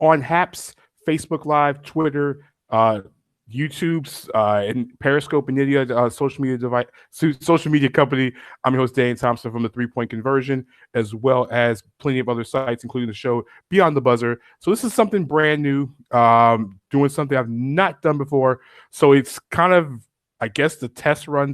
on Haps, Facebook Live, Twitter, YouTube's and Periscope and India social media company. I'm your host, Dane Thompson from the 3-Point Conversion, as well as plenty of other sites, including the show Beyond the Buzzer. So this is something brand new, doing something I've not done before. So it's kind of, I guess, the test run,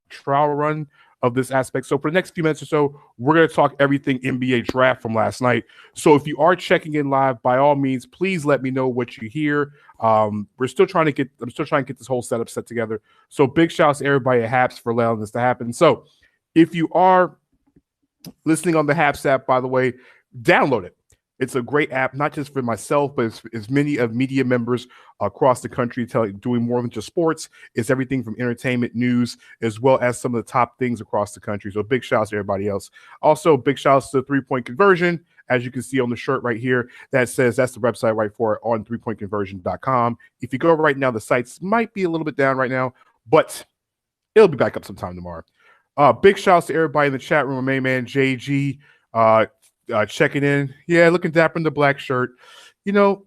trial run of this aspect. So for the next few minutes or so, we're going to talk everything NBA draft from last night. So if you are checking in live, by all means, please let me know what you hear. I'm still trying to get this whole setup set together. So big shouts to everybody at Haps for allowing this to happen. So if you are listening on the Haps app, by the way, download it. It's a great app, not just for myself, but it's many of media members across the country doing more than just sports. It's everything from entertainment, news, as well as some of the top things across the country. So big shouts to everybody else. Also, big shouts to 3-Point Conversion. As you can see on the shirt right here, that says that's the website right for it on 3pointconversion.com. If you go right now, the sites might be a little bit down right now, but it'll be back up sometime tomorrow. Big shouts to everybody in the chat room. My main man, JG, checking in. Yeah, looking dapper in the black shirt. You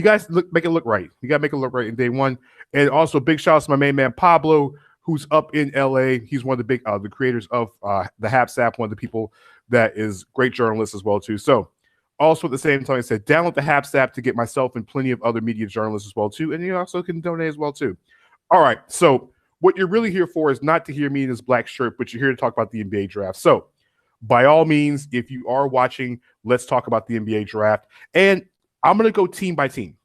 guys make it look right. You gotta make it look right in day one. And also big shouts to my main man Pablo, who's up in LA. He's one of the big the creators of the Haps app, one of the people that is great journalist as well too. So also at the same time, I said download the Haps app to get myself and plenty of other media journalists as well too. And you also can donate as well too. All right, so what you're really here for is not to hear me in this black shirt, but you're here to talk about the NBA draft. So by all means, if you are watching, let's talk about the NBA draft. And I'm going to go team by team.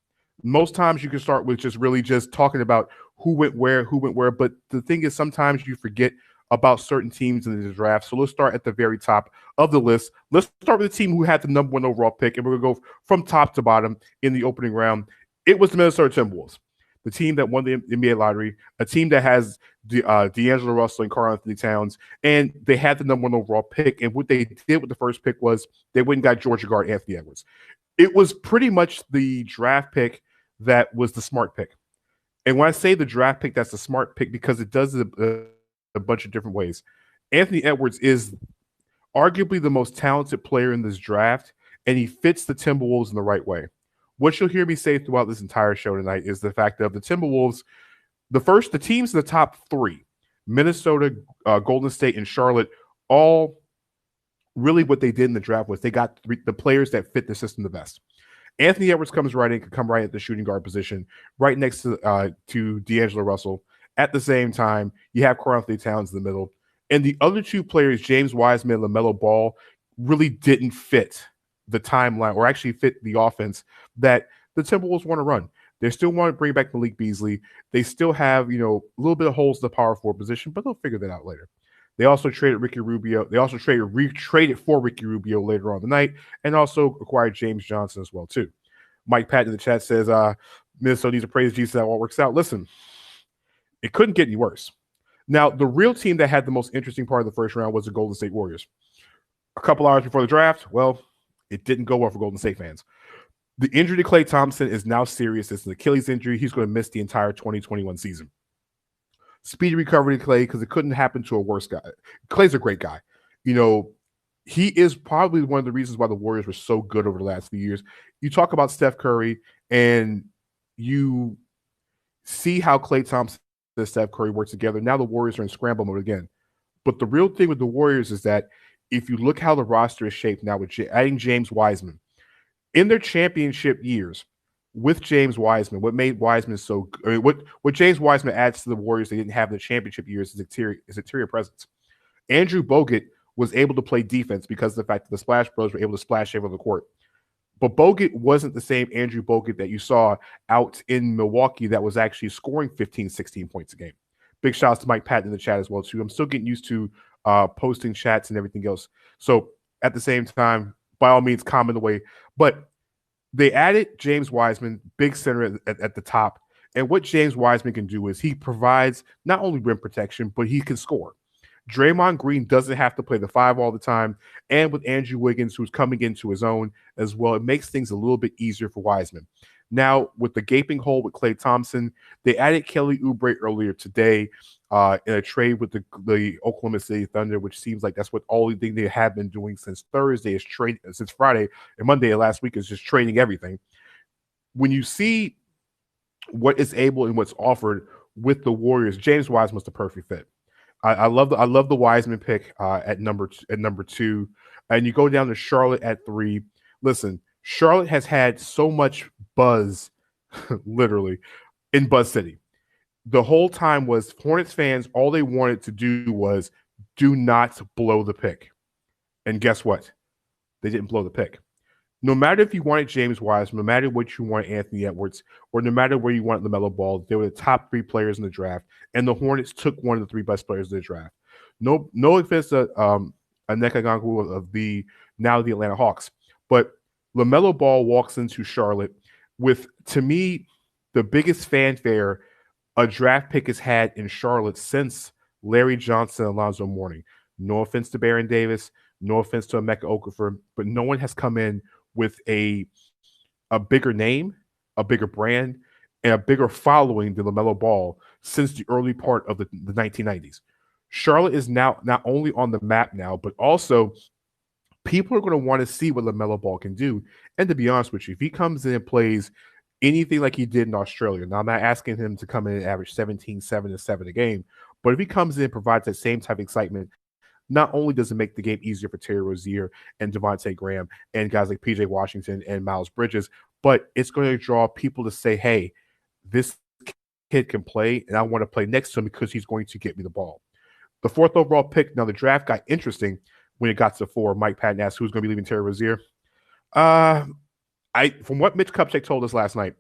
Most times you can start with just talking about who went where. But the thing is, sometimes you forget about certain teams in the draft. So let's start at the very top of the list. Let's start with the team who had the number 1 overall pick. And we're going to go from top to bottom in the opening round. It was the Minnesota Timberwolves, the team that won the NBA lottery, a team that has D'Angelo Russell and Karl-Anthony Towns, and they had the number 1 overall pick. And what they did with the first pick was they went and got Georgia guard Anthony Edwards. It was pretty much the draft pick that was the smart pick. And when I say the draft pick, that's the smart pick because it does a bunch of different ways. Anthony Edwards is arguably the most talented player in this draft, and he fits the Timberwolves in the right way. What you'll hear me say throughout this entire show tonight is the fact that the Timberwolves, the teams in the top 3, Minnesota, Golden State, and Charlotte, all really what they did in the draft was they got the players that fit the system the best. Anthony Edwards comes right in, could come right at the shooting guard position, right next to D'Angelo Russell. At the same time, you have Karl-Anthony Towns in the middle. And the other 2 players, James Wiseman and LaMelo Ball, really didn't fit the timeline or actually fit the offense that the Timberwolves want to run. They still want to bring back Malik Beasley. They still have, a little bit of holes in the power forward position, but they'll figure that out later. They also traded Ricky Rubio. They also traded for Ricky Rubio later on the night and also acquired James Johnson as well too. Mike Patton in the chat says, Minnesota needs to praise Jesus that all works out. Listen, it couldn't get any worse. Now, the real team that had the most interesting part of the first round was the Golden State Warriors. A couple hours before the draft, well, it didn't go well for Golden State fans. The injury to Klay Thompson is now serious. It's an Achilles injury. He's going to miss the entire 2021 season. Speedy recovery to Klay because it couldn't happen to a worse guy. Klay's a great guy. He is probably one of the reasons why the Warriors were so good over the last few years. You talk about Steph Curry and you see how Klay Thompson and Steph Curry work together. Now the Warriors are in scramble mode again. But the real thing with the Warriors is that if you look how the roster is shaped now with adding James Wiseman, in their championship years with James Wiseman, what made Wiseman so – what James Wiseman adds to the Warriors they didn't have in the championship years is interior presence. Andrew Bogut was able to play defense because of the fact that the Splash Bros were able to splash over the court. But Bogut wasn't the same Andrew Bogut that you saw out in Milwaukee that was actually scoring 15, 16 points a game. Big shouts to Mike Patton in the chat as well, too. I'm still getting used to posting chats and everything else. So at the same time, by all means, comment away. But they added James Wiseman, big center at the top. And what James Wiseman can do is he provides not only rim protection, but he can score. Draymond Green doesn't have to play the 5 all the time. And with Andrew Wiggins, who's coming into his own as well, it makes things a little bit easier for Wiseman. Now, with the gaping hole with Klay Thompson, they added Kelly Oubre earlier today. in a trade with the Oklahoma City Thunder, which seems like that's what all the thing they have been doing since Thursday is trade since Friday and Monday of last week is just trading everything. When you see what is able and what's offered with the Warriors, James Wiseman was the perfect fit. I love the Wiseman pick at number two, and you go down to Charlotte at 3. Listen, Charlotte has had so much buzz, literally, in Buzz City. The whole time was Hornets fans, all they wanted to do was do not blow the pick. And guess what? They didn't blow the pick. No matter if you wanted James Wiseman, no matter what you wanted Anthony Edwards, or no matter where you wanted LaMelo Ball, they were the top 3 players in the draft, and the Hornets took one of the 3 best players in the draft. No offense to Onyeka Okongwu of the Atlanta Hawks, but LaMelo Ball walks into Charlotte with, to me, the biggest fanfare a draft pick has had in Charlotte since Larry Johnson and Alonzo Mourning. No offense to Baron Davis, no offense to Emeka Okafor, but no one has come in with a bigger name, a bigger brand, and a bigger following than LaMelo Ball since the early part of the 1990s. Charlotte is now not only on the map now, but also people are going to want to see what LaMelo Ball can do. And to be honest with you, if he comes in and plays anything like he did in Australia, now I'm not asking him to come in and average 17, 7, and 7 a game, but if he comes in and provides that same type of excitement, not only does it make the game easier for Terry Rozier and Devontae Graham and guys like PJ Washington and Miles Bridges, but it's going to draw people to say, hey, this kid can play, and I want to play next to him because he's going to get me the ball. The 4th overall pick, now the draft got interesting when it got to 4. Mike Patton asked who's going to be leaving Terry Rozier. From what Mitch Kupchak told us last night,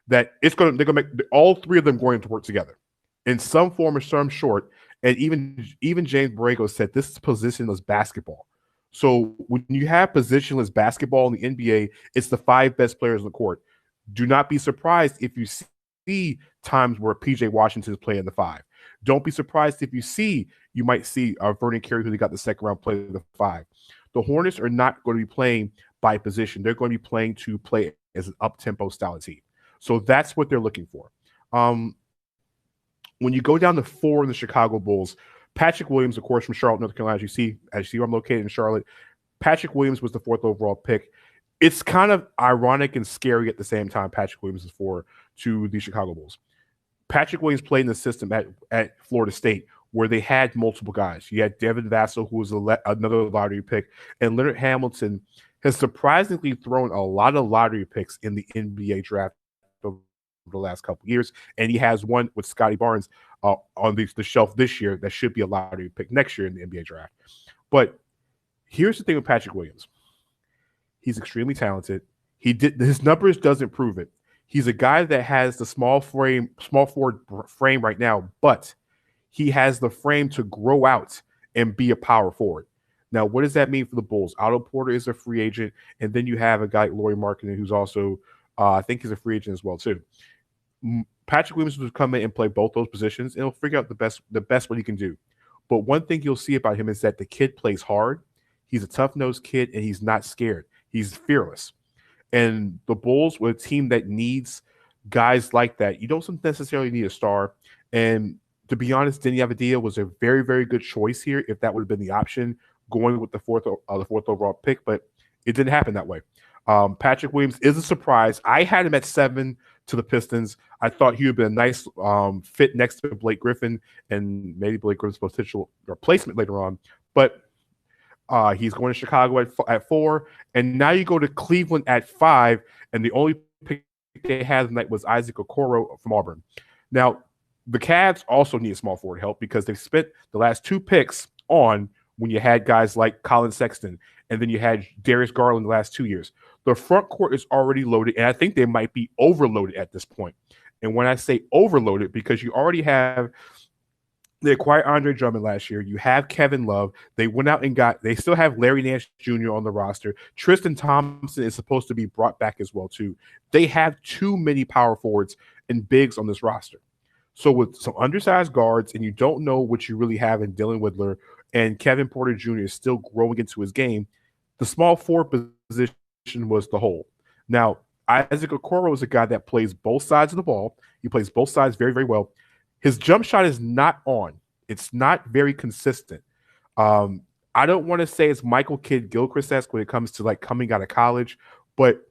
that they're going to make all 3 of them going to work together in some form or some short. And even James Borrego said this is positionless basketball. So when you have positionless basketball in the NBA, it's the 5 best players on the court. Do not be surprised if you see times where PJ Washington is playing the 5. Don't be surprised if you might see Vernon Carey, who they got the second round, play the 5. The Hornets are not going to be playing by position. They're going to be playing to play as an up-tempo style team. So that's what they're looking for. When you go down to 4 in the Chicago Bulls, Patrick Williams, of course, from Charlotte, North Carolina, as you see where I'm located in Charlotte, Patrick Williams was the 4th overall pick. It's kind of ironic and scary at the same time Patrick Williams is 4 to the Chicago Bulls. Patrick Williams played in the system at Florida State where they had multiple guys. You had Devin Vassell, who was another lottery pick, and Leonard Hamilton has surprisingly thrown a lot of lottery picks in the NBA draft over the last couple of years, and he has one with Scotty Barnes on the shelf this year that should be a lottery pick next year in the NBA draft. But here's the thing with Patrick Williams. He's extremely talented. His numbers doesn't prove it. He's a guy that has the small forward frame right now, but he has the frame to grow out and be a power forward. Now, what does that mean for the Bulls? Otto Porter is a free agent, and then you have a guy like Lauri Markkanen, who's also, I think he's a free agent as well, too. Patrick Williams will come in and play both those positions, and he'll figure out the best what he can do. But one thing you'll see about him is that the kid plays hard. He's a tough-nosed kid, and he's not scared. He's fearless. And the Bulls, with a team that needs guys like that, you don't necessarily need a star. And to be honest, Denny Avdija was a very, very good choice here if that would have been the option going with the fourth overall pick, but it didn't happen that way. Patrick Williams is a surprise. I had him at 7 to the Pistons. I thought he would be a nice fit next to Blake Griffin and maybe Blake Griffin's potential replacement later on. But he's going to Chicago at 4, and now you go to Cleveland at 5, and the only pick they had tonight was Isaac Okoro from Auburn. Now, the Cavs also need small forward help because they've spent the last 2 picks on when you had guys like Colin Sexton, and then you had Darius Garland the last 2 years. The front court is already loaded, and I think they might be overloaded at this point. And when I say overloaded, because you already have they acquired Andre Drummond last year. You have Kevin Love. They went out and they still have Larry Nance Jr. on the roster. Tristan Thompson is supposed to be brought back as well, too. They have too many power forwards and bigs on this roster. So with some undersized guards, and you don't know what you really have in Dylan Whittler, and Kevin Porter Jr. is still growing into his game, the small forward position was the hole. Now, Isaac Okoro is a guy that plays both sides of the ball. He plays both sides very, very well. His jump shot is not on. It's not very consistent. I don't want to say it's Michael Kidd Gilchrist-esque when it comes to like coming out of college, but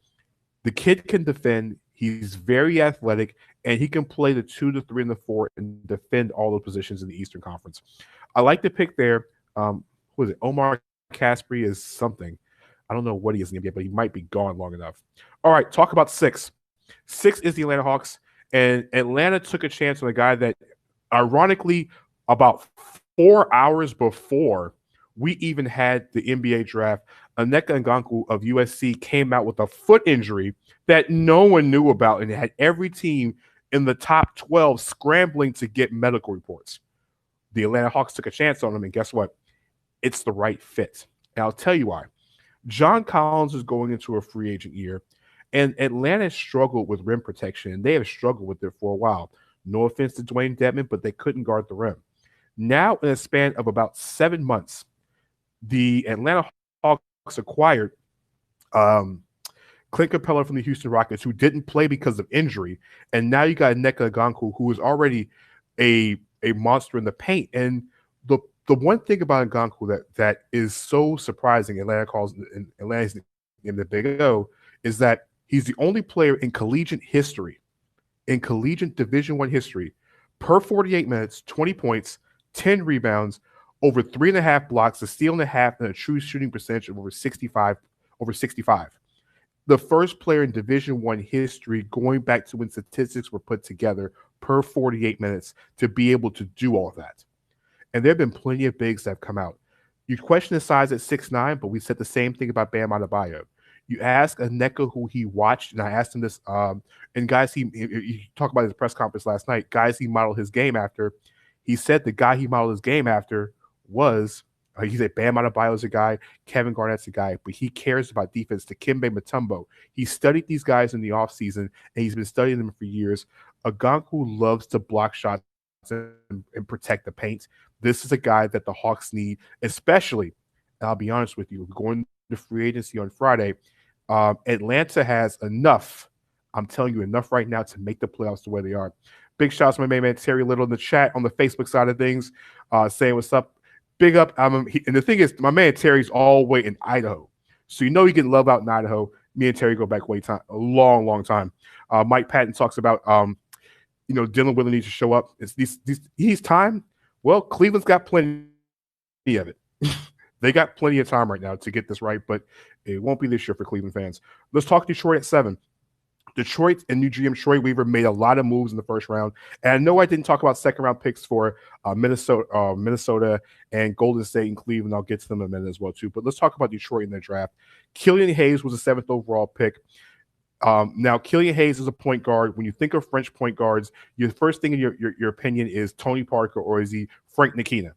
the kid can defend. He's very athletic, and he can play the 2, the 3, and the 4 and defend all the positions in the Eastern Conference. I like the pick there. Who is it? Omar Casper is something. I don't know what he is in the NBA, but he might be gone long enough. All right, talk about 6. 6 is the Atlanta Hawks, and Atlanta took a chance on a guy that, ironically, about 4 hours before we even had the NBA draft, Onyeka Okongwu of USC came out with a foot injury that no one knew about, and it had every team in the top 12 scrambling to get medical reports. The Atlanta Hawks took a chance on him, and guess what? It's the right fit. And I'll tell you why. John Collins is going into a free agent year, and Atlanta struggled with rim protection, and they have struggled with it for a while. No offense to Dwayne Dedmon, but they couldn't guard the rim. Now, in a span of about 7 months, the Atlanta Hawks acquired Clint Capella from the Houston Rockets, who didn't play because of injury, and now you got Onyeka Okongwu, who is already a monster in the paint. And the one thing about Okongwu that is so surprising, Atlanta's in the Big O, is that he's the only player in collegiate Division I history, per 48 minutes, 20 points, 10 rebounds, over 3.5 blocks, a steal and a half, and a true shooting percentage of over 65. The first player in Division I history, going back to when statistics were put together per 48 minutes, to be able to do all of that. And there have been plenty of bigs that have come out. You question his size at 6'9", but we said the same thing about Bam Adebayo. You ask Onyeka who he watched, and I asked him this, and guys, he talked about his press conference last night, guys he modeled his game after. He said the guy he modeled his game after was, he said Bam Adebayo's a guy, Kevin Garnett's a guy, but he cares about defense. Dikembe Mutombo. He studied these guys in the offseason, and he's been studying them for years. Okongwu loves to block shots and protect the paint. This is a guy that the Hawks need, especially, and I'll be honest with you, going to free agency on Friday, Atlanta has enough, I'm telling you, enough right now to make the playoffs the way they are. Big shouts to my main man Terry Little in the chat on the Facebook side of things, saying what's up. Big up. And the thing is, my man Terry's all the way in Idaho. So you know he can love out in Idaho. Me and Terry go back a long time. Mike Patton talks about Dylan Wheeler needs to show up. He's time. Well, Cleveland's got plenty of it. They got plenty of time right now to get this right, but it won't be this year for Cleveland fans. Let's talk Detroit at 7. Detroit and new GM Troy Weaver made a lot of moves in the first round. And I know I didn't talk about second-round picks for Minnesota and Golden State and Cleveland. I'll get to them in a minute as well, too. But let's talk about Detroit in their draft. Killian Hayes was the 7th overall pick. Now, Killian Hayes is a point guard. When you think of French point guards, your first thing in your opinion is Tony Parker, or is he Frank Ntilikina?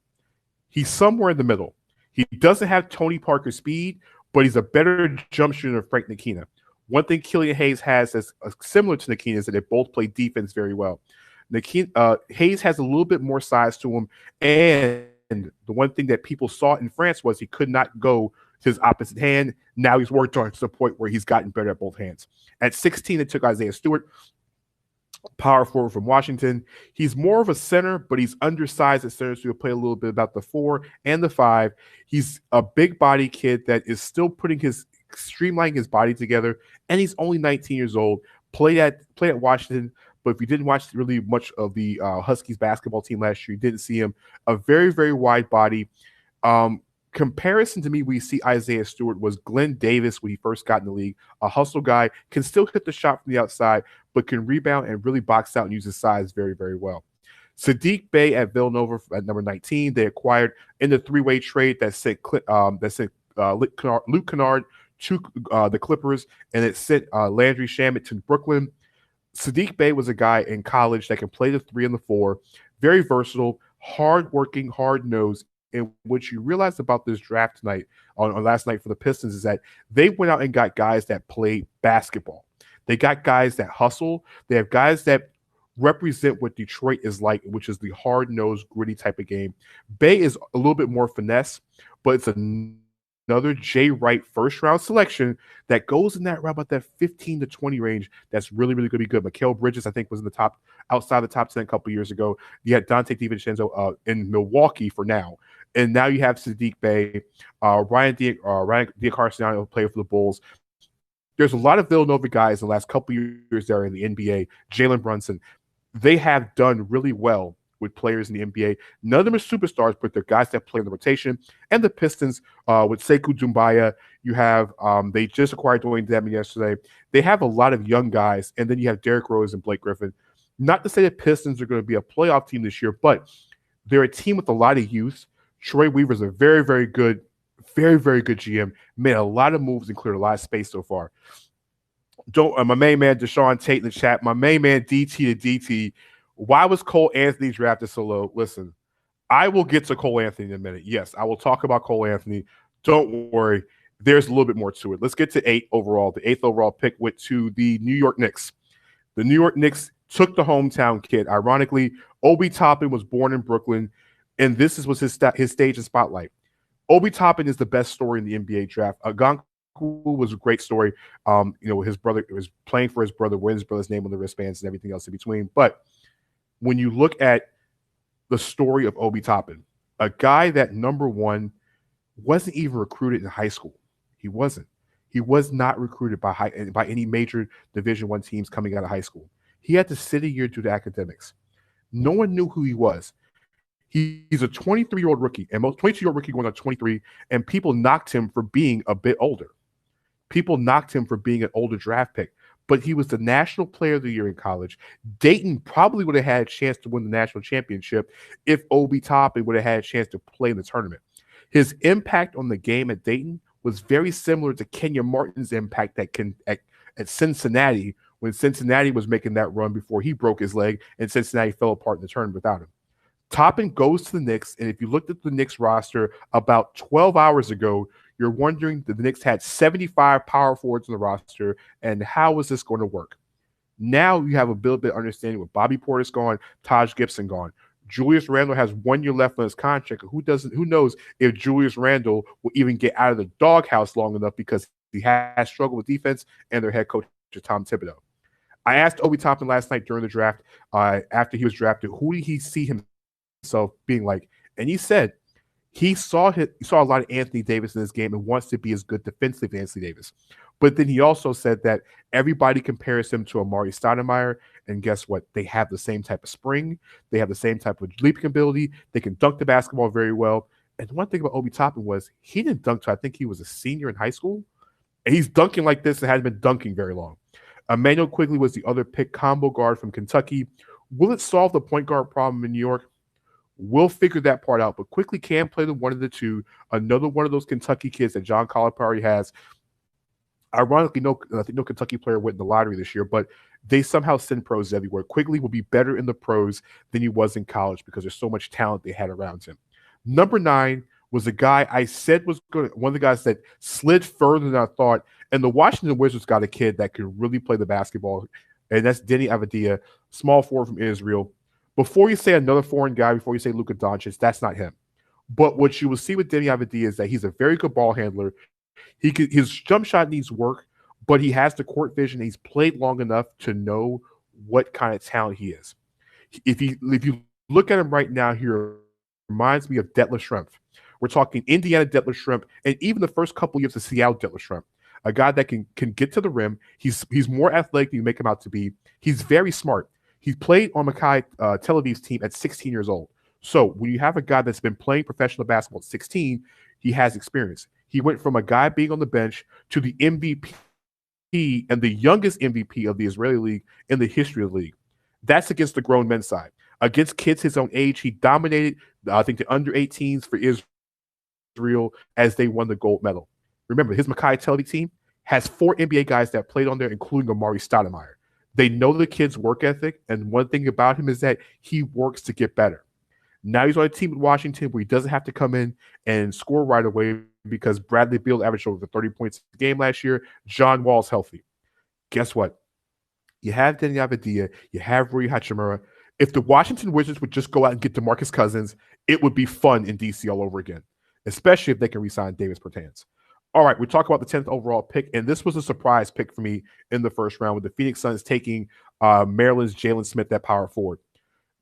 He's somewhere in the middle. He doesn't have Tony Parker's speed, but he's a better jump shooter than Frank Ntilikina. One thing Killian Hayes has that's similar to Ntilikina is that they both play defense very well. Hayes has a little bit more size to him, and the one thing that people saw in France was he could not go to his opposite hand. Now he's worked on it to the point where he's gotten better at both hands. At 16, they took Isaiah Stewart, power forward from Washington. He's more of a center, but he's undersized at center, so he'll play a little bit about the 4 and the 5. He's a big body kid that is still streamlining his body together, and he's only 19 years old. Played at Washington, but if you didn't watch really much of the Huskies basketball team last year, you didn't see him. A very, very wide body. Comparison to me, we see Isaiah Stewart was Glenn Davis when he first got in the league. A hustle guy, can still hit the shot from the outside, but can rebound and really box out and use his size very, very well. Sadiq Bay at Villanova at number 19. They acquired in the 3-way trade that sent Luke Kennard to the Clippers, and it sent Landry Shamet to Brooklyn. Sadiq Bay was a guy in college that can play the 3 and the 4, very versatile, hard-working, hard-nosed. And what you realize about this draft tonight, on last night for the Pistons, is that they went out and got guys that play basketball. They got guys that hustle. They have guys that represent what Detroit is like, which is the hard-nosed, gritty type of game. Bay is a little bit more finesse, but it's another Jay Wright first-round selection that goes in that round about that 15 to 20 range. That's really, really going to be good. Mikal Bridges, I think, was in the top, outside the top 10 a couple years ago. You had Dante DiVincenzo in Milwaukee for now. And now you have Sadiq Bay, Ryan Diacarciano playing for the Bulls. There's a lot of Villanova guys in the last couple years that are in the NBA. Jalen Brunson, they have done really well with players in the NBA. None of them are superstars, but they're guys that play in the rotation. And the Pistons, with Sekou Doumbouya, you have they just acquired Dwayne Dedmon yesterday. They have a lot of young guys, and then you have Derrick Rose and Blake Griffin. Not to say the Pistons are going to be a playoff team this year, but they're a team with a lot of youth. Troy Weaver's a very, very good GM. Made a lot of moves and cleared a lot of space so far. My main man Deshaun Tate in the chat. My main man DT to DT. Why was Cole Anthony drafted so low? Listen, I will get to Cole Anthony in a minute. Yes, I will talk about Cole Anthony. Don't worry. There's a little bit more to it. Let's get to 8 overall. The 8th overall pick went to the New York Knicks. The New York Knicks took the hometown kid. Ironically, Obi Toppin was born in Brooklyn, and this was his stage and spotlight. Obi Toppin is the best story in the NBA draft. Agonku was a great story. His brother was playing for his brother, wearing his brother's name on the wristbands and everything else in between. But when you look at the story of Obi Toppin, a guy that, number one, wasn't even recruited in high school. He wasn't. He was not recruited by any major Division I teams coming out of high school. He had to sit a year due to academics. No one knew who he was. He's a 23-year-old rookie, and most 22-year-old rookie going on 23, and people knocked him for being a bit older. People knocked him for being an older draft pick, but he was the National Player of the Year in college. Dayton probably would have had a chance to win the national championship if Obi Toppin would have had a chance to play in the tournament. His impact on the game at Dayton was very similar to Kenyon Martin's impact at Cincinnati, when Cincinnati was making that run before he broke his leg and Cincinnati fell apart in the tournament without him. Toppin goes to the Knicks, and if you looked at the Knicks roster about 12 hours ago, you're wondering that the Knicks had 75 power forwards on the roster, and how is this going to work? Now you have a little bit of understanding with Bobby Portis gone, Taj Gibson gone. Julius Randle has 1 year left on his contract. Who knows if Julius Randle will even get out of the doghouse long enough, because he has struggled with defense and their head coach, Tom Thibodeau. I asked Obi Toppin last night during the draft, after he was drafted, who did he see himself being like? And he said he saw a lot of Anthony Davis in this game and wants to be as good defensively as Anthony Davis. But then he also said that everybody compares him to Amari Stoudemire, and guess what? They have the same type of spring. They have the same type of leaping ability. They can dunk the basketball very well. And one thing about Obi Toppin was he didn't dunk till I think he was a senior in high school. And he's dunking like this and hasn't been dunking very long. Emmanuel Quigley was the other pick, combo guard from Kentucky. Will it solve the point guard problem in New York? We'll figure that part out. But Quigley can play the one of the two. Another one of those Kentucky kids that John Calipari has. Ironically, no Kentucky player went in the lottery this year, but they somehow send pros everywhere. Quigley will be better in the pros than he was in college because there's so much talent they had around him. Number 9 was a guy I said was good, one of the guys that slid further than I thought. And the Washington Wizards got a kid that could really play the basketball, and that's Deni Avdija, small forward from Israel. Before you say another foreign guy, before you say Luka Doncic, that's not him. But what you will see with Deni Avdija is that he's a very good ball handler. His jump shot needs work, but he has the court vision. He's played long enough to know what kind of talent he is. If you look at him right now, he reminds me of Detlef Schrempf. We're talking Indiana Detlef Schrempf, and even the first couple years of Seattle Detlef Schrempf. A guy that can get to the rim. He's more athletic than you make him out to be. He's very smart. He played on Maccabi Tel Aviv's team at 16 years old. So when you have a guy that's been playing professional basketball at 16, he has experience. He went from a guy being on the bench to the MVP and the youngest MVP of the Israeli league in the history of the league. That's against the grown men's side. Against kids his own age, he dominated, I think, the under-18s for Israel as they won the gold medal. Remember, his Maccabi Tel Aviv team has 4 NBA guys that played on there, including Amari Stoudemire. They know the kid's work ethic, and one thing about him is that he works to get better. Now he's on a team with Washington where he doesn't have to come in and score right away because Bradley Beal averaged over 30 points a game last year. John Wall's healthy. Guess what? You have Deni Avdija. You have Rui Hachimura. If the Washington Wizards would just go out and get DeMarcus Cousins, it would be fun in DC all over again, especially if they can re-sign Davis Bertans. All right, we talk about the 10th overall pick, and this was a surprise pick for me in the first round with the Phoenix Suns taking Maryland's Jalen Smith at power forward.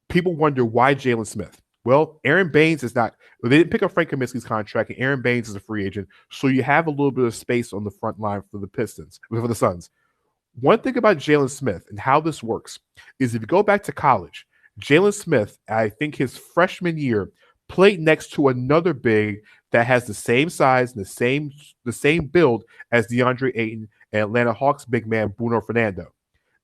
People wonder why Jalen Smith. Well, Aaron Baines is not. They didn't pick up Frank Kaminsky's contract, and Aaron Baines is a free agent, so you have a little bit of space on the front line for the Pistons, for the Suns. One thing about Jalen Smith and how this works is if you go back to college, Jalen Smith, I think his freshman year, played next to another big that has the same size and the same build as DeAndre Ayton and Atlanta Hawks big man Bruno Fernando.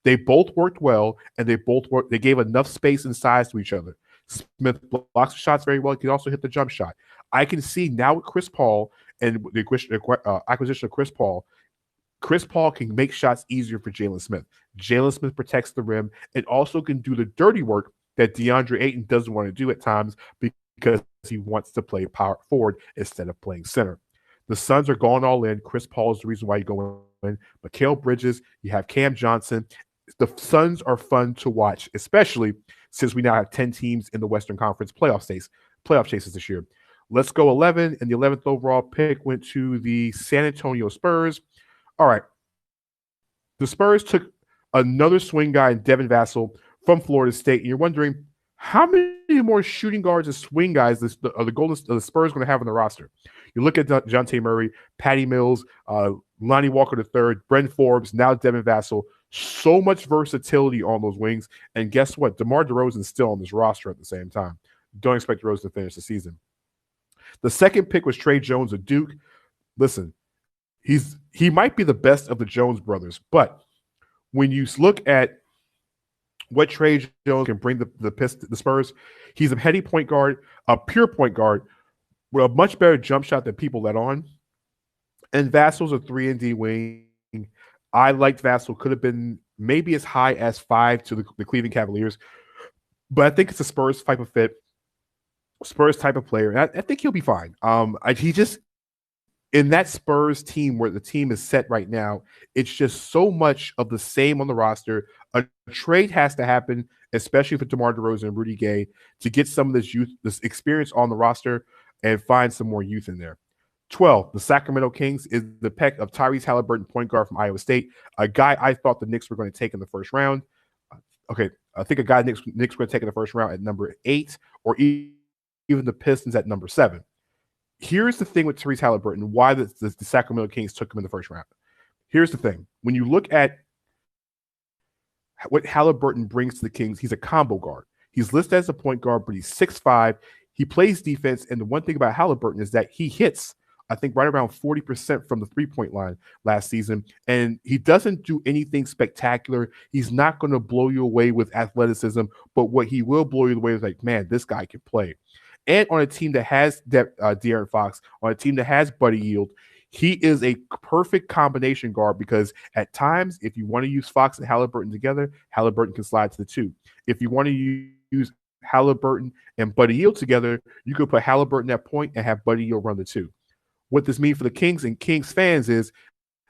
They both worked well, and they gave enough space and size to each other. Smith blocks the shots very well. He can also hit the jump shot. I can see now with Chris Paul and the acquisition of Chris Paul can make shots easier for Jalen Smith. Jalen Smith protects the rim and also can do the dirty work that DeAndre Ayton doesn't want to do at times because he wants to play power forward instead of playing center. The Suns are going all in. Chris Paul is the reason why you go in. Mikal Bridges, you have Cam Johnson. The Suns are fun to watch, especially since we now have 10 teams in the Western Conference playoff chases this year. Let's go 11, and the 11th overall pick went to the San Antonio Spurs. All right. The Spurs took another swing guy in Devin Vassell from Florida State, and you're wondering how many more shooting guards and swing guys the Spurs going to have on the roster. You look at DeJounte Murray, Patty Mills, Lonnie Walker III, Brent Forbes, now Devin Vassell. So much versatility on those wings. And guess what? DeMar DeRozan is still on this roster at the same time. Don't expect DeRozan to finish the season. The second pick was Trey Jones of Duke. Listen, he might be the best of the Jones brothers, but when you look at what Trey Jones can bring the Spurs, he's a heady point guard, a pure point guard with a much better jump shot than people let on. And Vassell's a 3-and-D wing. I liked Vassell. Could have been maybe as high as 5 to the Cleveland Cavaliers. But I think it's a Spurs type of fit, Spurs type of player. And I think he'll be fine. He just, in that Spurs team where the team is set right now, it's just so much of the same on the roster. A trade has to happen, especially for DeMar DeRozan and Rudy Gay, to get some of this youth, this experience on the roster and find some more youth in there. 12, the Sacramento Kings is the pick of Tyrese Halliburton, point guard from Iowa State, a guy I thought the Knicks were going to take in the first round. I think a guy Knicks were going to take in the first round at number 8, or even the Pistons at number 7. Here's the thing with Tyrese Halliburton, why the Sacramento Kings took him in the first round. Here's the thing. When you look at what Halliburton brings to the Kings, he's a combo guard. He's listed as a point guard, but he's 6'5". He plays defense, and the one thing about Halliburton is that he hits, I think, right around 40% from the three-point line last season, and he doesn't do anything spectacular. He's not going to blow you away with athleticism, but what he will blow you away is like, man, this guy can play. And on a team that has De'Aaron Fox, on a team that has Buddy Hield, he is a perfect combination guard because at times, if you want to use Fox and Halliburton together, Halliburton can slide to the 2. If you want to use Halliburton and Buddy Hield together, you could put Halliburton at point and have Buddy Hield run the 2. What this means for the Kings and Kings fans is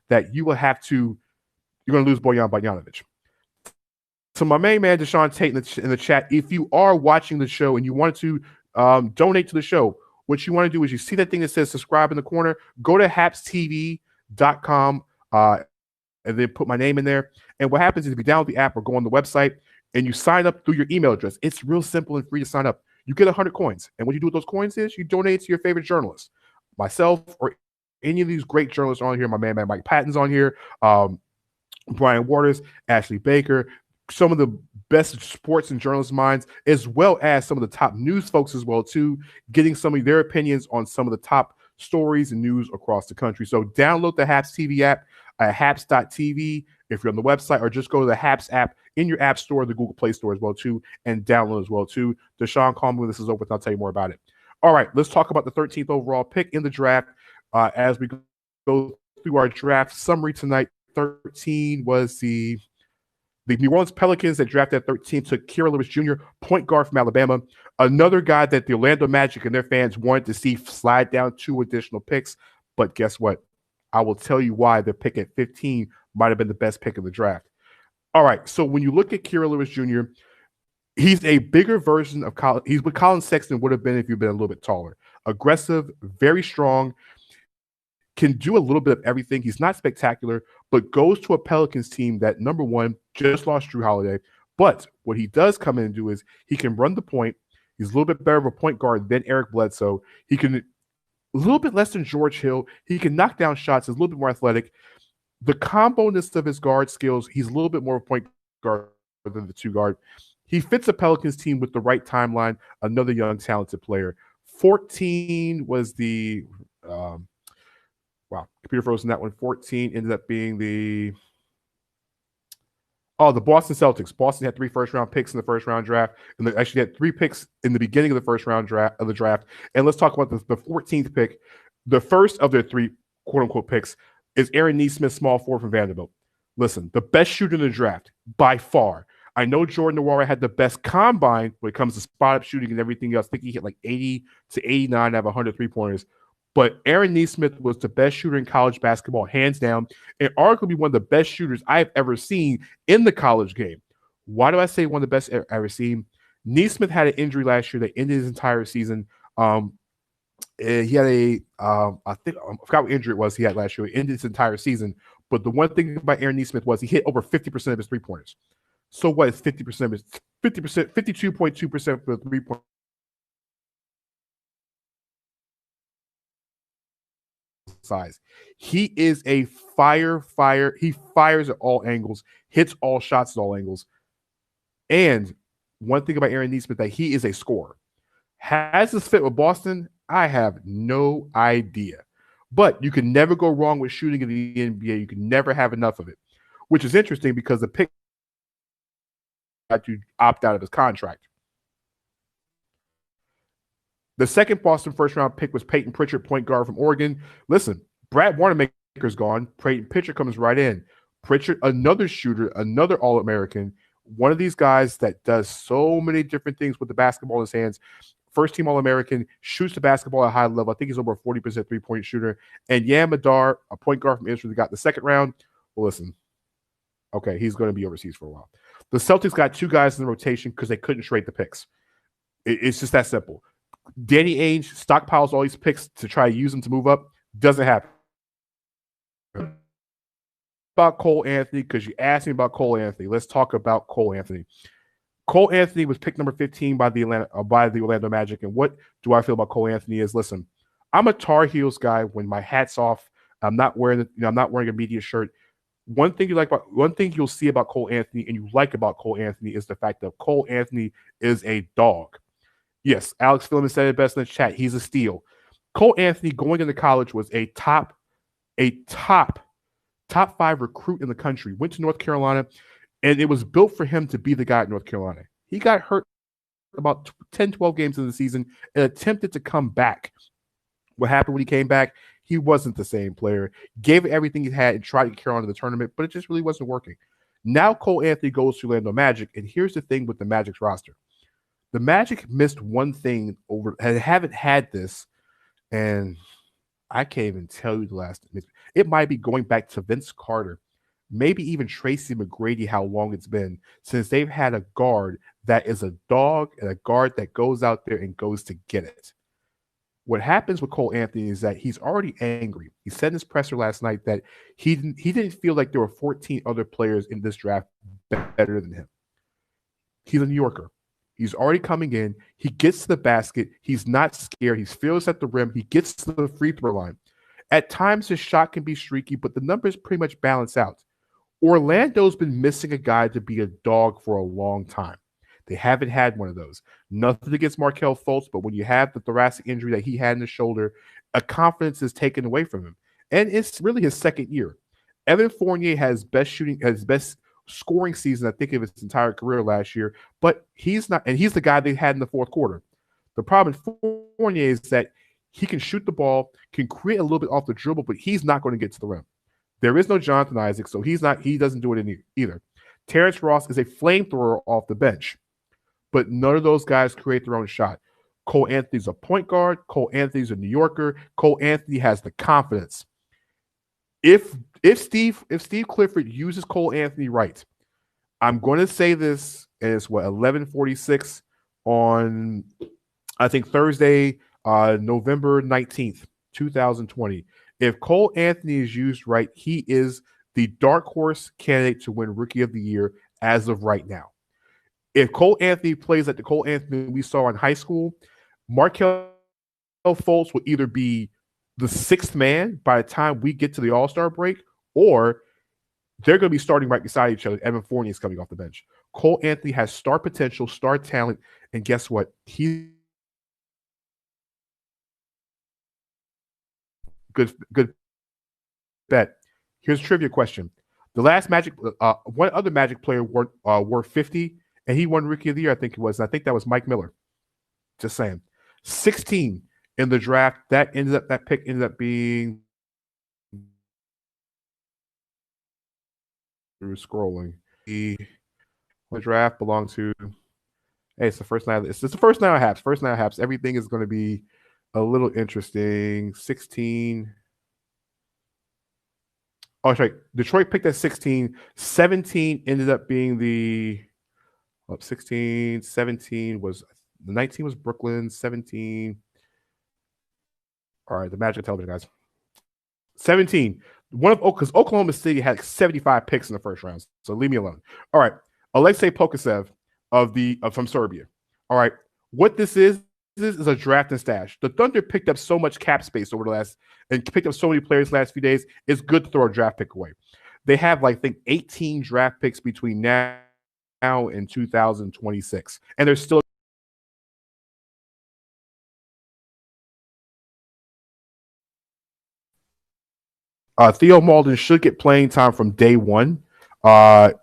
that you're going to lose Bojan Bogdanovic. So my main man, Deshaun Tate, in the chat, if you are watching the show and you want to donate to the show, what you want to do is you see that thing that says subscribe in the corner, go to hapstv.com and then put my name in there. And what happens is if you download the app or go on the website and you sign up through your email address, it's real simple and free to sign up. You get 100 coins. And what you do with those coins is you donate to your favorite journalist. Myself or any of these great journalists on here. My man Mike Patton's on here. Brian Waters, Ashley Baker, some of the best sports and journalist minds, as well as some of the top news folks as well too, getting some of their opinions on some of the top stories and news across the country. So download the Haps TV app at haps.tv if you're on the website, or just go to the Haps app in your app store, the Google Play Store as well too, and download as well too. Deshaun, call me when this is over, and I'll tell you more about it. All right, let's talk about the 13th overall pick in the draft as we go through our draft summary tonight. 13 was the New Orleans Pelicans that drafted at 13 took Kira Lewis Jr., point guard from Alabama, another guy that the Orlando Magic and their fans wanted to see slide down 2 additional picks. But guess what? I will tell you why their pick at 15 might have been the best pick of the draft. All right, so when you look at Kira Lewis Jr., he's a bigger version of Colin. He's what Colin Sexton would have been if you'd been a little bit taller. Aggressive, very strong. can do a little bit of everything. He's not spectacular, but goes to a Pelicans team that, number one, just lost Drew Holiday. But what he does come in and do is he can run the point. He's a little bit better of a point guard than Eric Bledsoe. He can a little bit less than George Hill. He can knock down shots. He's a little bit more athletic. The combo-ness of his guard skills, he's a little bit more of a point guard than the two guard. He fits a Pelicans team with the right timeline, another young, talented player. 14 was the wow, computer froze in that one. 14 ended up being the Boston Celtics. Boston had 3 first-round picks in the first-round draft, and they actually had 3 picks in the beginning of the first-round draft. And let's talk about the 14th pick. The first of their 3 quote-unquote picks is Aaron Nesmith, small forward from Vanderbilt. Listen, the best shooter in the draft by far. I know Jordan Nwora had the best combine when it comes to spot-up shooting and everything else. I think he hit like 80 to 89 out of 100 three-pointers. But Aaron Nesmith was the best shooter in college basketball, hands down, and arguably one of the best shooters I've ever seen in the college game. Why do I say one of the best I've ever seen? Nesmith had an injury last year that ended his entire season. He had I forgot what injury it was he had last year. It ended his entire season. But the one thing about Aaron Nesmith was he hit over 50% of his three-pointers. So what is 50% of his 50%, 52.2% for the three-point size. He is a fire. He fires at all angles, hits all shots at all angles. And one thing about Aaron Nesmith, that he is a scorer. Has this fit with Boston? I have no idea. But you can never go wrong with shooting in the NBA. You can never have enough of it, which is interesting because the pick had to opt out of his contract. The second Boston first-round pick was Peyton Pritchard, point guard from Oregon. Listen, Brad Wanamaker's gone. Peyton Pritchard comes right in. Pritchard, another shooter, another All-American, one of these guys that does so many different things with the basketball in his hands. First-team All-American, shoots the basketball at a high level. I think he's over a 40% three-point shooter. And Yam Madar, a point guard from Israel that got the second round. Well, listen, okay, he's going to be overseas for a while. The Celtics got 2 guys in the rotation because they couldn't trade the picks. It's just that simple. Danny Ainge stockpiles all these picks to try to use them to move up. Doesn't happen. About Cole Anthony, because you asked me about Cole Anthony. Let's talk about Cole Anthony. Cole Anthony was picked number 15 by the Orlando Magic. And what do I feel about Cole Anthony is, listen, I'm a Tar Heels guy when my hat's off. I'm not wearing a media shirt. One thing you'll see about Cole Anthony and you like about Cole Anthony is the fact that Cole Anthony is a dog. Yes, Alex Philliman said it best in the chat. He's a steal. Cole Anthony going into college was a top 5 recruit in the country. Went to North Carolina, and it was built for him to be the guy at North Carolina. He got hurt about 10, 12 games in the season and attempted to come back. What happened when he came back? He wasn't the same player. Gave it everything he had and tried to get Carolina to the tournament, but it just really wasn't working. Now Cole Anthony goes to Orlando Magic, and here's the thing with the Magic's roster. The Magic missed one thing haven't had this, and I can't even tell you the last. It might be going back to Vince Carter, maybe even Tracy McGrady, how long it's been since they've had a guard that is a dog and a guard that goes out there and goes to get it. What happens with Cole Anthony is that he's already angry. He said in his presser last night that he didn't feel like there were 14 other players in this draft better than him. He's a New Yorker. He's already coming in. He gets to the basket. He's not scared. He's fearless at the rim. He gets to the free throw line. At times, his shot can be streaky, but the numbers pretty much balance out. Orlando's been missing a guy to be a dog for a long time. They haven't had one of those. Nothing against Markelle Fultz, but when you have the thoracic injury that he had in the shoulder, a confidence is taken away from him. And it's really his second year. Evan Fournier has best scoring season, I think, of his entire career last year, but he's not, and he's the guy they had in the fourth quarter. The problem with Fournier is that he can shoot the ball, can create a little bit off the dribble, but he's not going to get to the rim. There is no Jonathan Isaac, so he doesn't do it either. Terrence Ross is a flamethrower off the bench, but none of those guys create their own shot. Cole Anthony's a point guard. Cole Anthony's a New Yorker. Cole Anthony has the confidence. If Steve Clifford uses Cole Anthony right, I'm going to say this, and it's 11:46 on, I think, Thursday, November 19th, 2020. If Cole Anthony is used right, he is the dark horse candidate to win Rookie of the Year as of right now. If Cole Anthony plays like the Cole Anthony we saw in high school, Markelle Fultz will either be the sixth man by the time we get to the All-Star break, or they're going to be starting right beside each other. Evan Fournier is coming off the bench. Cole Anthony has star potential, star talent, and guess what? He's good bet. Here's a trivia question. The last Magic, one other Magic player wore 50, and he won Rookie of the Year, I think it was. And I think that was Mike Miller. Just saying. 16 in the draft. That pick ended up being through scrolling. The draft belonged to. Hey, it's the first night. It's the first night of Haps. First night of Haps. Everything is going to be a little interesting. 16. Oh, sorry. Detroit picked at 16. 17 ended up being the 16. 17 was the 19 was Brooklyn. 17. All right, the Magic Television guys. 17. Because Oklahoma City had 75 picks in the first round. So leave me alone. All right. Alexei Pokasev from Serbia. All right. What this is a draft and stash. The Thunder picked up so much cap space over the last and picked up so many players the last few days. It's good to throw a draft pick away. They have, I think, 18 draft picks between now and 2026. And there's still Theo Malden should get playing time from day one.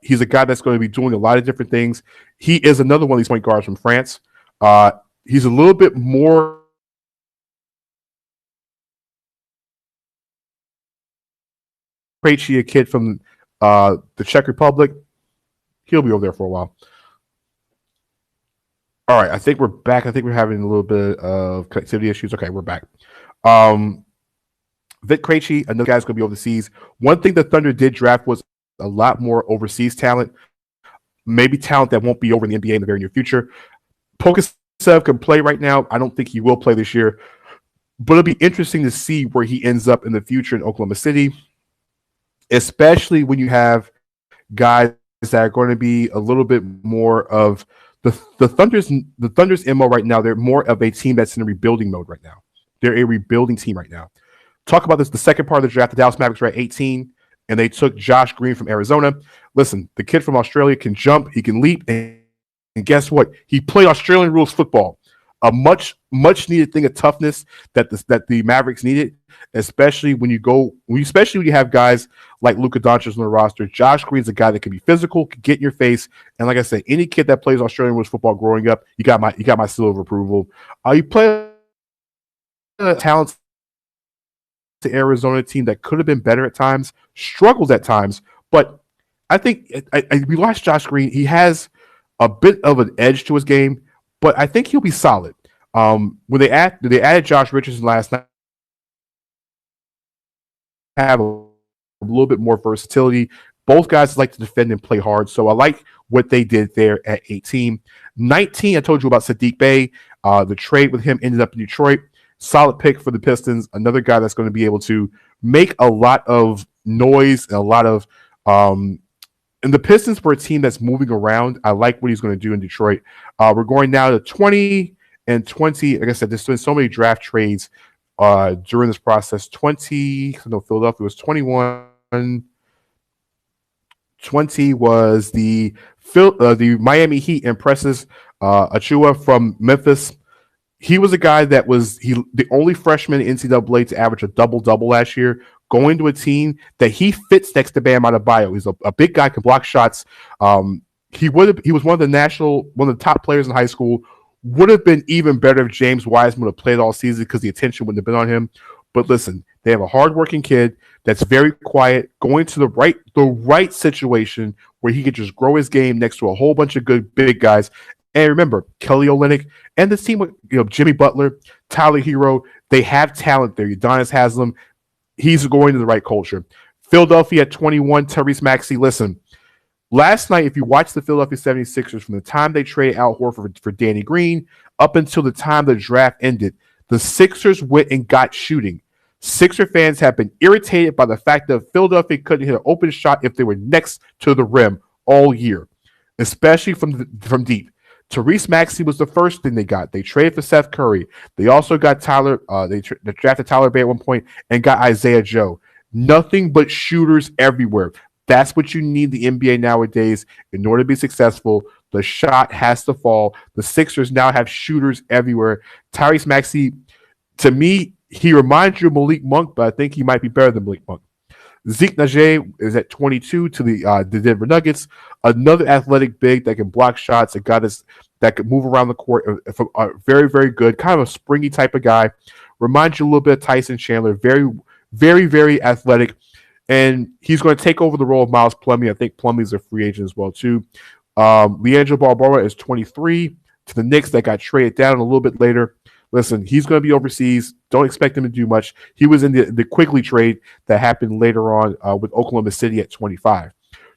He's a guy that's going to be doing a lot of different things. He is another one of these point guards from France. He's a little bit more Krejci, a kid from the Czech Republic. He'll be over there for a while. All right, I think we're back. I think we're having a little bit of connectivity issues. Okay, we're back. Vic Krejci, another guy's going to be overseas. One thing the Thunder did draft was a lot more overseas talent, maybe talent that won't be over in the NBA in the very near future. Pokasev can play right now. I don't think he will play this year, but it'll be interesting to see where he ends up in the future in Oklahoma City, especially when you have guys that are going to be a little bit more of the Thunder's MO right now. They're more of a team that's in a rebuilding mode right now. They're a rebuilding team right now. Talk about this, the second part of the draft. The Dallas Mavericks were at 18, and they took Josh Green from Arizona. Listen, the kid from Australia can jump, he can leap, and guess what? He played Australian rules football, a much needed thing of toughness that the Mavericks needed, especially when you have guys like Luka Doncic on the roster. Josh Green's a guy that can be physical, can get in your face, and like I said, any kid that plays Australian rules football growing up, you got my seal of approval. You play a talented to Arizona team that could have been better at times, struggled at times, but I think we watched Josh Green. He has a bit of an edge to his game, but I think he'll be solid. When they added Josh Richardson last night, have a little bit more versatility. Both guys like to defend and play hard, so I like what they did there at 18. 19, I told you about Sadiq Bay. The trade with him ended up in Detroit. Solid pick for the Pistons. Another guy that's going to be able to make a lot of noise and a lot of and the Pistons were a team that's moving around. I like what he's going to do in Detroit. We're going now to 20 and 20. Like I said, there's been so many draft trades during this process. 20, no, Philadelphia was 21. 20 was the Miami Heat impresses Achua from Memphis. He was a guy that was the only freshman in NCAA to average a double-double last year, going to a team that he fits next to Bam Adebayo. He's a big guy, can block shots. He was one of the top players in high school. Would have been even better if James Wiseman would have played all season because the attention wouldn't have been on him. But listen, they have a hardworking kid that's very quiet, going to the right situation where he could just grow his game next to a whole bunch of good big guys. And remember, Kelly Olynyk and the team with Jimmy Butler, Tyler Hero, they have talent there. Udonis Haslem, he's going to the right culture. Philadelphia at 21, Tyrese Maxey. Listen, last night, if you watch the Philadelphia 76ers from the time they traded Al Horford for Danny Green up until the time the draft ended, the Sixers went and got shooting. Sixer fans have been irritated by the fact that Philadelphia couldn't hit an open shot if they were next to the rim all year, especially from deep. Tyrese Maxey was the first thing they got. They traded for Seth Curry. They also got Tyler. They drafted Tyler Bay at one point and got Isaiah Joe. Nothing but shooters everywhere. That's what you need the NBA nowadays in order to be successful. The shot has to fall. The Sixers now have shooters everywhere. Tyrese Maxey, to me, he reminds you of Malik Monk, but I think he might be better than Malik Monk. Zeke Naji is at 22 to the Denver Nuggets. Another athletic big that can block shots, a guy that can move around the court. Very, very good. Kind of a springy type of guy. Reminds you a little bit of Tyson Chandler. Very, very, very athletic. And he's going to take over the role of Miles Plumlee. I think Plumlee's a free agent as well, too. Leandro Barbosa is 23 to the Knicks that got traded down a little bit later. Listen, he's going to be overseas. Don't expect him to do much. He was in the Quigley trade that happened later on with Oklahoma City at 25.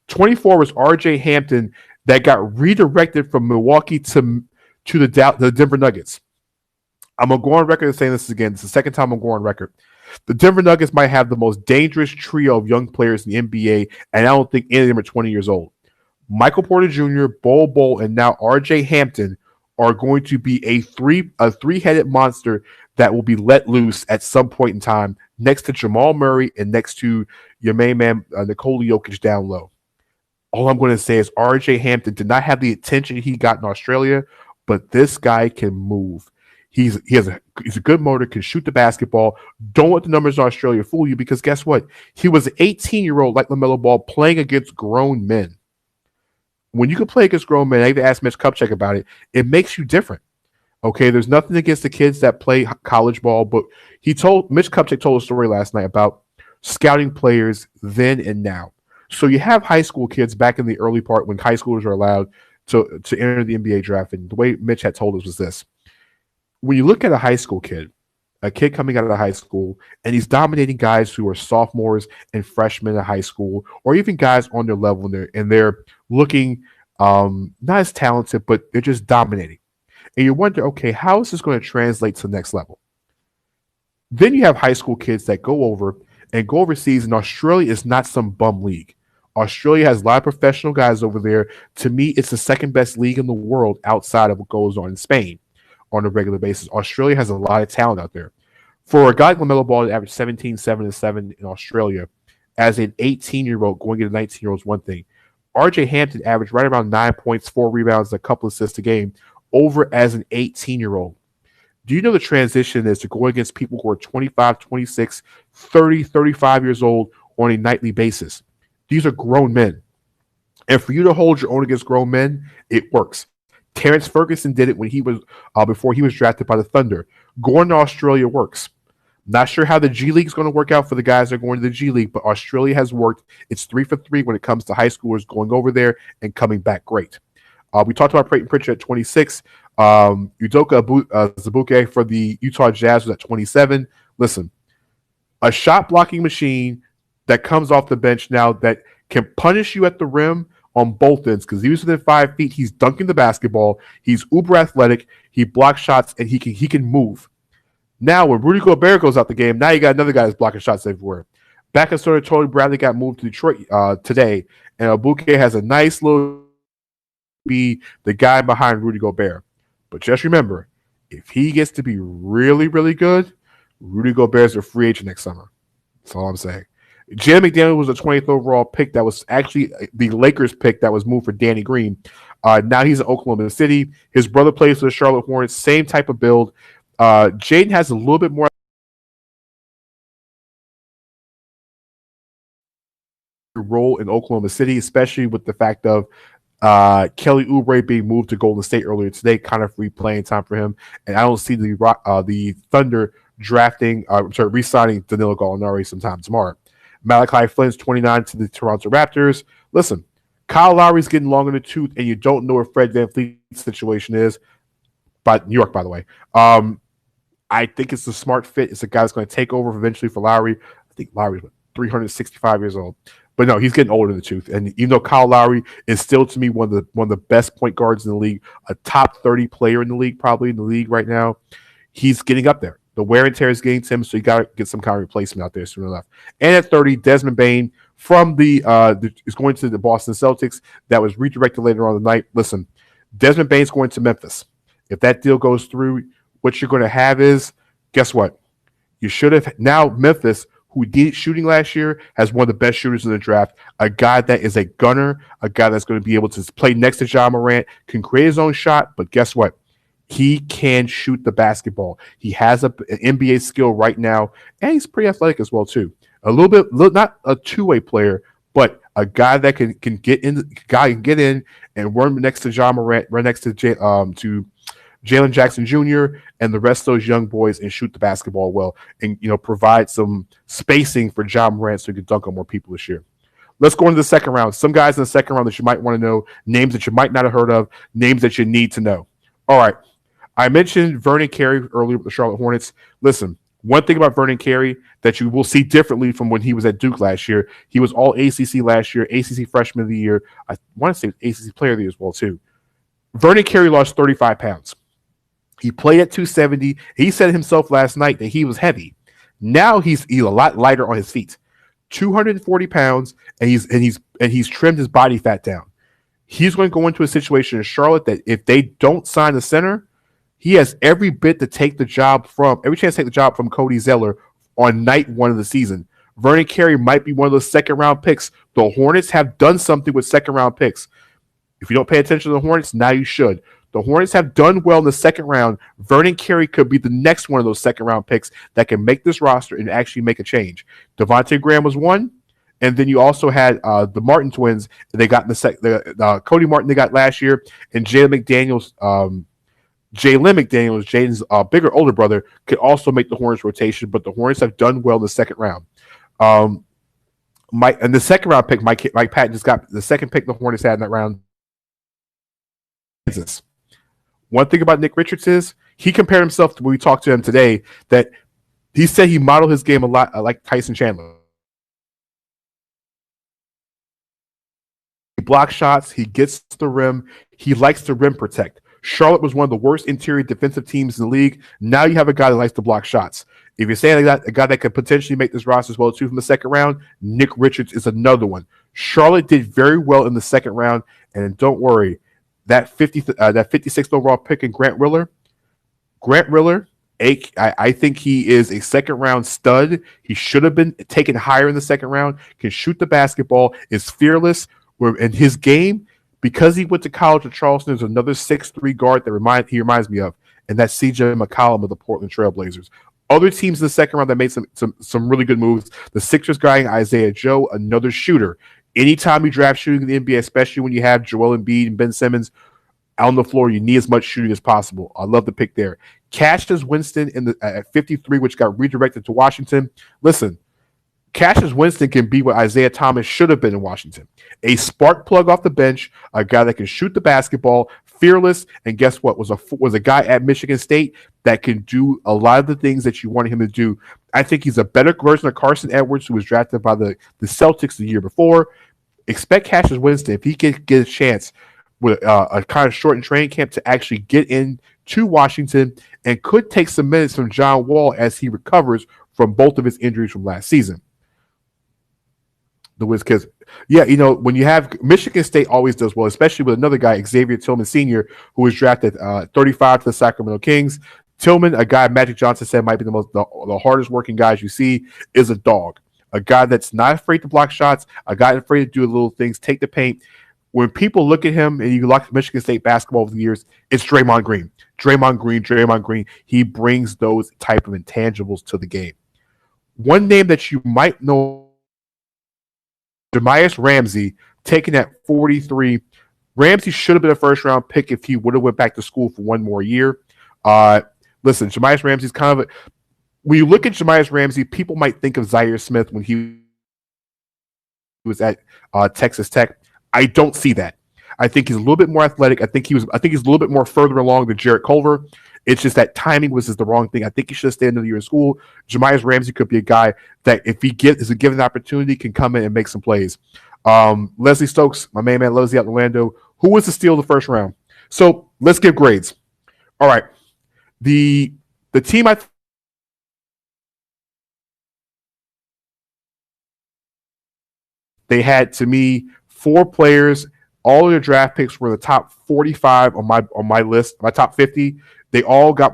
24 was R.J. Hampton that got redirected from Milwaukee to the Denver Nuggets. I'm going to go on record and saying this again. It's the second time I'm going on record. The Denver Nuggets might have the most dangerous trio of young players in the NBA, and I don't think any of them are 20 years old. Michael Porter Jr., Bol, and now R.J. Hampton are going to be a three-headed monster that will be let loose at some point in time next to Jamal Murray and next to your main man, Nikola Jokic down low. All I'm going to say is R.J. Hampton did not have the attention he got in Australia, but this guy can move. He's a good motor, can shoot the basketball. Don't let the numbers in Australia fool you, because guess what? He was an 18-year-old like LaMelo Ball playing against grown men. When you can play against grown men, I even asked Mitch Kupchak about it, it makes you different. Okay, there's nothing against the kids that play college ball, but Mitch Kupchak told a story last night about scouting players then and now. So you have high school kids back in the early part when high schoolers are allowed to enter the NBA draft, and the way Mitch had told us was this. When you look at a high school kid, a kid coming out of high school, and he's dominating guys who are sophomores and freshmen at high school, or even guys on their level, and they're looking not as talented, but they're just dominating. And you wonder, okay, how is this going to translate to the next level? Then you have high school kids that go overseas, and Australia is not some bum league. Australia has a lot of professional guys over there. To me, it's the second best league in the world outside of what goes on in Spain on a regular basis. Australia has a lot of talent out there. For a guy like LaMelo Ball to average 17, 7, and 7 in Australia as an 18-year-old going into 19-year-old is one thing. R.J. Hampton averaged right around 9 points, 4 rebounds, and a couple assists a game over as an 18-year-old. Do you know the transition is to go against people who are 25, 26, 30, 35 years old on a nightly basis? These are grown men. And for you to hold your own against grown men, it works. Terrence Ferguson did it when he was before he was drafted by the Thunder. Going to Australia works. Not sure how the G League is going to work out for the guys that are going to the G League, but Australia has worked. It's 3 for 3 when it comes to high schoolers going over there and coming back great. We talked about Peyton Pritchard at 26. Udoka Azubuike for the Utah Jazz was at 27. Listen, a shot blocking machine that comes off the bench now that can punish you at the rim on both ends, because he's within 5 feet. He's dunking the basketball. He's uber athletic. He blocks shots, and he can move. Now, when Rudy Gobert goes out the game, now you got another guy that's blocking shots everywhere. Back in sort of Tony Bradley got moved to Detroit today, and Abuke has a nice little be the guy behind Rudy Gobert. But just remember, if he gets to be really, really good, Rudy Gobert's a free agent next summer. That's all I'm saying. Jalen McDaniel was a 20th overall pick that was actually the Lakers pick that was moved for Danny Green. Now he's in Oklahoma City. His brother plays for the Charlotte Hornets, same type of build. Jaden has a little bit more role in Oklahoma City, especially with the fact of Kelly Oubre being moved to Golden State earlier today, kind of free playing time for him. And I don't see the Thunder re-signing Danilo Gallinari sometime tomorrow. Malachi Flynn's 29 to the Toronto Raptors. Listen, Kyle Lowry's getting long in the tooth, and you don't know what Fred VanVleet's situation is. But New York, by the way. I think it's a smart fit. It's a guy that's going to take over eventually for Lowry. I think Lowry's 365 years old. But no, he's getting older in the tooth. And even though Kyle Lowry is still, to me, one of the best point guards in the league, a top 30 player in the league, probably in the league right now, he's getting up there. The wear and tear is getting to him, so you got to get some kind of replacement out there sooner or later. And at 30, Desmond Bain from is going to the Boston Celtics. That was redirected later on the night. Listen, Desmond Bain's going to Memphis. If that deal goes through, what you're going to have is, guess what? You should have now Memphis, who did shooting last year, has one of the best shooters in the draft. A guy that is a gunner, a guy that's going to be able to play next to Ja Morant, can create his own shot, but guess what? He can shoot the basketball. He has an NBA skill right now, and he's pretty athletic as well too. A little bit, not a two-way player, but a guy that can get in and run next to Ja Morant, run next to Jalen Jackson Jr. and the rest of those young boys and shoot the basketball well, and provide some spacing for Ja Morant so he can dunk on more people this year. Let's go into the second round. Some guys in the second round that you might want to know, names that you might not have heard of, names that you need to know. All right. I mentioned Vernon Carey earlier with the Charlotte Hornets. Listen, one thing about Vernon Carey that you will see differently from when he was at Duke last year, he was all ACC last year, ACC Freshman of the Year. I want to say ACC Player of the Year as well, too. Vernon Carey lost 35 pounds. He played at 270. He said himself last night that he was heavy. Now he's a lot lighter on his feet. 240 pounds, and he's trimmed his body fat down. He's going to go into a situation in Charlotte that if they don't sign the center, he has every chance to take the job from Cody Zeller on night one of the season. Vernon Carey might be one of those second-round picks. The Hornets have done something with second-round picks. If you don't pay attention to the Hornets, now you should. The Hornets have done well in the second round. Vernon Carey could be the next one of those second-round picks that can make this roster and actually make a change. Devontae Graham was one, and then you also had the Martin twins. They got in the Cody Martin they got last year, and Jalen McDaniels, Jaden's bigger older brother, could also make the Hornets rotation. But the Hornets have done well in the second round. And the second round pick, Mike Patton just got the second pick the Hornets had in that round. Kansas. One thing about Nick Richards is he compared himself to when we talked to him today that he said he modeled his game a lot like Tyson Chandler. He blocks shots. He gets to the rim. He likes to rim protect. Charlotte was one of the worst interior defensive teams in the league. Now you have a guy that likes to block shots. If you're saying a guy that could potentially make this roster as well too from the second round, Nick Richards is another one. Charlotte did very well in the second round, and don't worry. That 56th overall pick in Grant Riller, I think he is a second-round stud. He should have been taken higher in the second round, can shoot the basketball, is fearless. In his game, because he went to college at Charleston, there's another 6'3" guard that he reminds me of, and that's CJ McCollum of the Portland Trail Blazers. Other teams in the second round that made some really good moves. The Sixers guy, Isaiah Joe, another shooter. Anytime you draft shooting in the NBA, especially when you have Joel Embiid and Ben Simmons on the floor, you need as much shooting as possible. I love the pick there. Cassius Winston at 53, which got redirected to Washington. Listen, Cassius Winston can be what Isaiah Thomas should have been in Washington. A spark plug off the bench, a guy that can shoot the basketball, fearless, and guess what? Was a guy at Michigan State that can do a lot of the things that you wanted him to do. I think he's a better version of Carson Edwards, who was drafted by the Celtics the year before. Expect Cassius Winston, if he can get a chance with a kind of shortened training camp, to actually get into Washington and could take some minutes from John Wall as he recovers from both of his injuries from last season. The Wiz kids. Yeah, when you have Michigan State always does well, especially with another guy, Xavier Tillman Sr., who was drafted 35 to the Sacramento Kings. Tillman, a guy Magic Johnson said might be the hardest working guys you see, is a dog. A guy that's not afraid to block shots, a guy afraid to do little things, take the paint. When people look at him and you look at Michigan State basketball over the years, it's Draymond Green. Draymond Green. He brings those type of intangibles to the game. One name that you might know, Demius Ramsey, taken at 43. Ramsey should have been a first-round pick if he would have went back to school for one more year. Listen, Demius Ramsey's kind of when you look at Demius Ramsey, people might think of Zaire Smith when he was at Texas Tech. I don't see that. I think he's a little bit more athletic. I think he's a little bit more further along than Jarrett Culver. It's just that timing was just the wrong thing. I think he should have stayed another year in school. Demius Ramsey could be a guy that, if he is a given opportunity, can come in and make some plays. Leslie Stokes, my main man, Leslie out in Orlando, who was the steal of the first round. So let's give grades. All right. The team They had, to me, 4 players. All of their draft picks were the top 45 on my list, my top 50. They all got